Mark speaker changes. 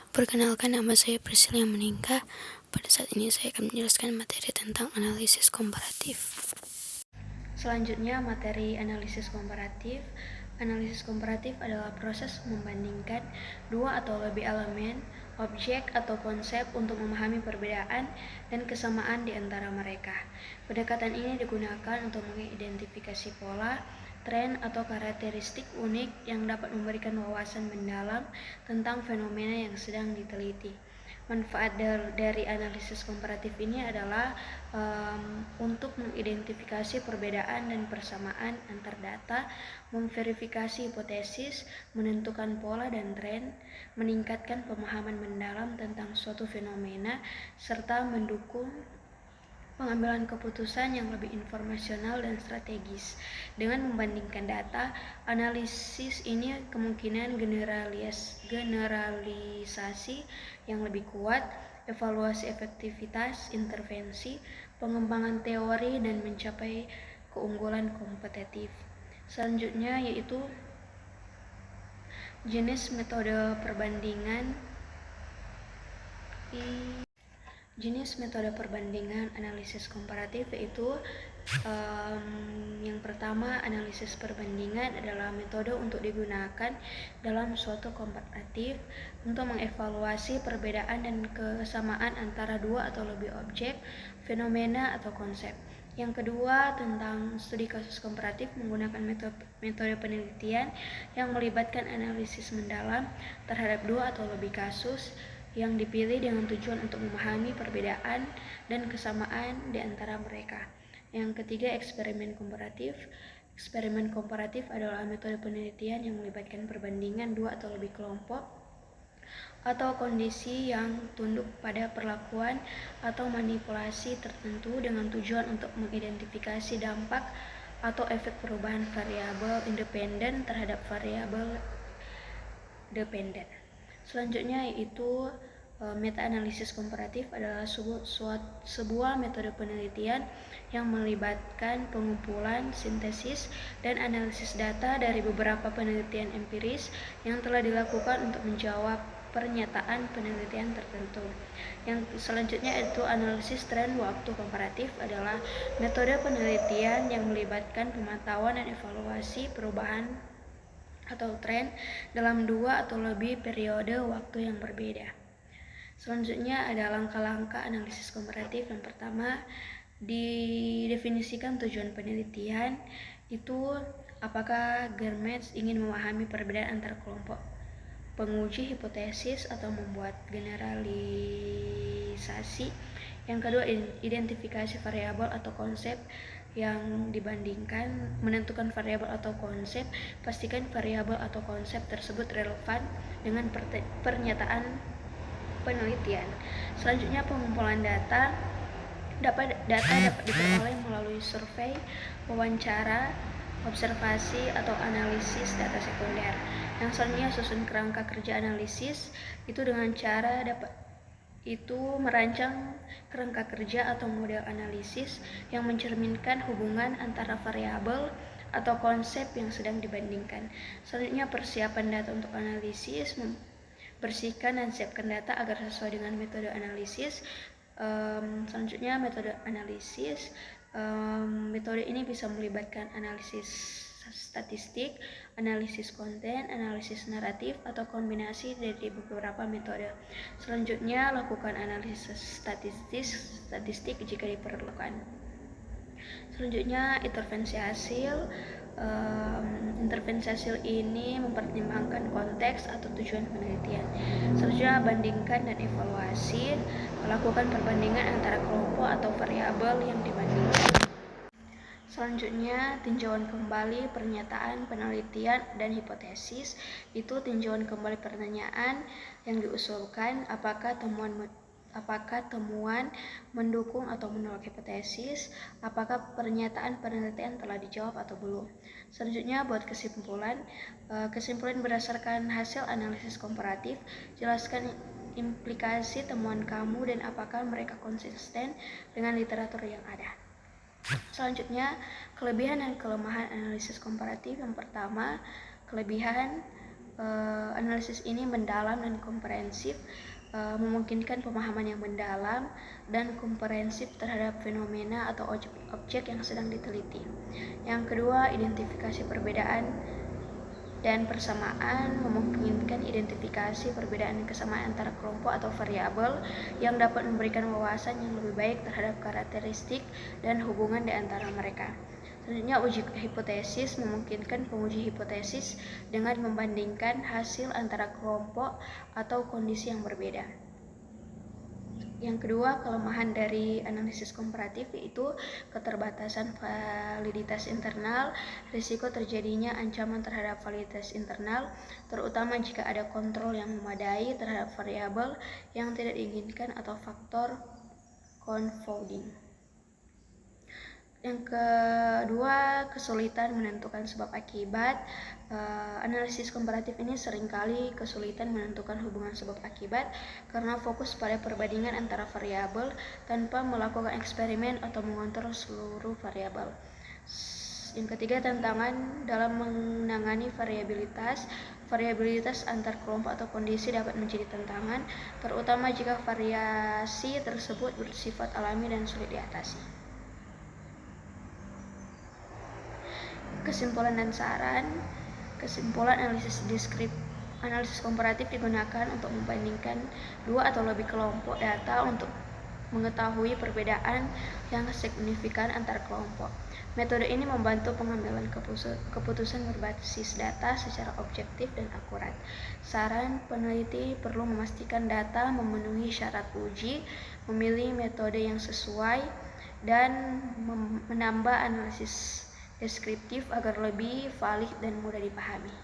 Speaker 1: Perkenalkan, nama saya Priscilia Meningka. Pada saat ini saya akan menjelaskan materi tentang analisis komparatif. Selanjutnya, materi analisis komparatif. Analisis komparatif adalah proses membandingkan dua atau lebih elemen, objek atau konsep untuk memahami perbedaan dan kesamaan di antara mereka. Pendekatan ini digunakan untuk mengidentifikasi pola, tren atau karakteristik unik yang dapat memberikan wawasan mendalam tentang fenomena yang sedang diteliti. Manfaat dari analisis komparatif ini adalah untuk mengidentifikasi perbedaan dan persamaan antar data, memverifikasi hipotesis, menentukan pola dan tren, meningkatkan pemahaman mendalam tentang suatu fenomena, serta mendukung pengambilan keputusan yang lebih informasional dan strategis. Dengan membandingkan data, analisis ini kemungkinan generalisasi yang lebih kuat, evaluasi efektivitas intervensi, pengembangan teori, dan mencapai keunggulan kompetitif. Selanjutnya yaitu jenis metode perbandingan. Jenis metode perbandingan analisis komparatif yaitu yang pertama, analisis perbandingan adalah metode untuk digunakan dalam suatu komparatif untuk mengevaluasi perbedaan dan kesamaan antara dua atau lebih objek, fenomena atau konsep. Yang kedua, tentang studi kasus komparatif menggunakan metode penelitian yang melibatkan analisis mendalam terhadap dua atau lebih kasus yang dipilih dengan tujuan untuk memahami perbedaan dan kesamaan di antara mereka. Yang ketiga, eksperimen komparatif. Eksperimen komparatif adalah metode penelitian yang melibatkan perbandingan dua atau lebih kelompok atau kondisi yang tunduk pada perlakuan atau manipulasi tertentu dengan tujuan untuk mengidentifikasi dampak atau efek perubahan variabel independen terhadap variabel dependen. Selanjutnya yaitu meta-analisis komparatif adalah sebuah metode penelitian yang melibatkan pengumpulan, sintesis, dan analisis data dari beberapa penelitian empiris yang telah dilakukan untuk menjawab pernyataan penelitian tertentu. Yang selanjutnya yaitu analisis tren waktu komparatif adalah metode penelitian yang melibatkan pemantauan dan evaluasi perubahan atau tren dalam dua atau lebih periode waktu yang berbeda. Selanjutnya ada langkah-langkah analisis komparatif. Yang pertama, didefinisikan tujuan penelitian itu apakah Germes ingin memahami perbedaan antar kelompok, penguji hipotesis atau membuat generalisasi. Yang kedua, identifikasi variabel atau konsep yang dibandingkan. Menentukan variabel atau konsep, pastikan variabel atau konsep tersebut relevan dengan pernyataan penelitian. Selanjutnya, pengumpulan data. Data dapat diperoleh melalui survei, wawancara, observasi, atau analisis data sekunder. Yang selanjutnya, susun kerangka kerja analisis. Itu dengan cara merancang kerangka kerja atau model analisis yang mencerminkan hubungan antara variabel atau konsep yang sedang dibandingkan. Selanjutnya, persiapan data untuk analisis. Bersihkan dan siapkan data agar sesuai dengan metode analisis. Selanjutnya, metode analisis. Metode ini bisa melibatkan analisis statistik, analisis konten, analisis naratif, atau kombinasi dari beberapa metode. Selanjutnya, lakukan analisis statistik jika diperlukan. Selanjutnya, intervensi hasil. Intervensi hasil ini mempertimbangkan konteks atau tujuan penelitian. Selanjutnya, bandingkan dan evaluasi. Melakukan perbandingan antara kelompok atau variabel yang dibandingkan. Selanjutnya, tinjauan kembali pernyataan, penelitian, dan hipotesis. Itu tinjauan kembali pertanyaan yang diusulkan, apakah temuan mendukung atau menolak hipotesis, apakah pernyataan penelitian telah dijawab atau belum. Selanjutnya, buat kesimpulan. Kesimpulan berdasarkan hasil analisis komparatif. Jelaskan implikasi temuan kamu dan apakah mereka konsisten dengan literatur yang ada. Selanjutnya, kelebihan dan kelemahan analisis komparatif. Yang pertama, kelebihan Analisis ini mendalam dan komprehensif, memungkinkan pemahaman yang mendalam dan komprehensif terhadap fenomena atau objek yang sedang diteliti. Yang kedua, identifikasi perbedaan dan persamaan, memungkinkan identifikasi perbedaan dan kesamaan antara kelompok atau variabel yang dapat memberikan wawasan yang lebih baik terhadap karakteristik dan hubungan di antara mereka. Selanjutnya, uji hipotesis memungkinkan penguji hipotesis dengan membandingkan hasil antara kelompok atau kondisi yang berbeda. Yang kedua, kelemahan dari analisis komparatif yaitu keterbatasan validitas internal, risiko terjadinya ancaman terhadap validitas internal, terutama jika ada kontrol yang memadai terhadap variabel yang tidak diinginkan atau faktor confounding. Yang kedua, kesulitan menentukan sebab akibat. Analisis komparatif ini seringkali kesulitan menentukan hubungan sebab akibat karena fokus pada perbandingan antara variabel tanpa melakukan eksperimen atau mengontrol seluruh variabel. Yang ketiga, tantangan dalam menangani variabilitas. Variabilitas antar kelompok atau kondisi dapat menjadi tantangan, terutama jika variasi tersebut bersifat alami dan sulit diatasi. Kesimpulan dan saran. Kesimpulan, analisis komparatif digunakan untuk membandingkan dua atau lebih kelompok data untuk mengetahui perbedaan yang signifikan antar kelompok. Metode ini membantu pengambilan keputusan berbasis data secara objektif dan akurat. Saran, peneliti perlu memastikan data memenuhi syarat uji, memilih metode yang sesuai, dan menambah analisis deskriptif agar lebih valid dan mudah dipahami.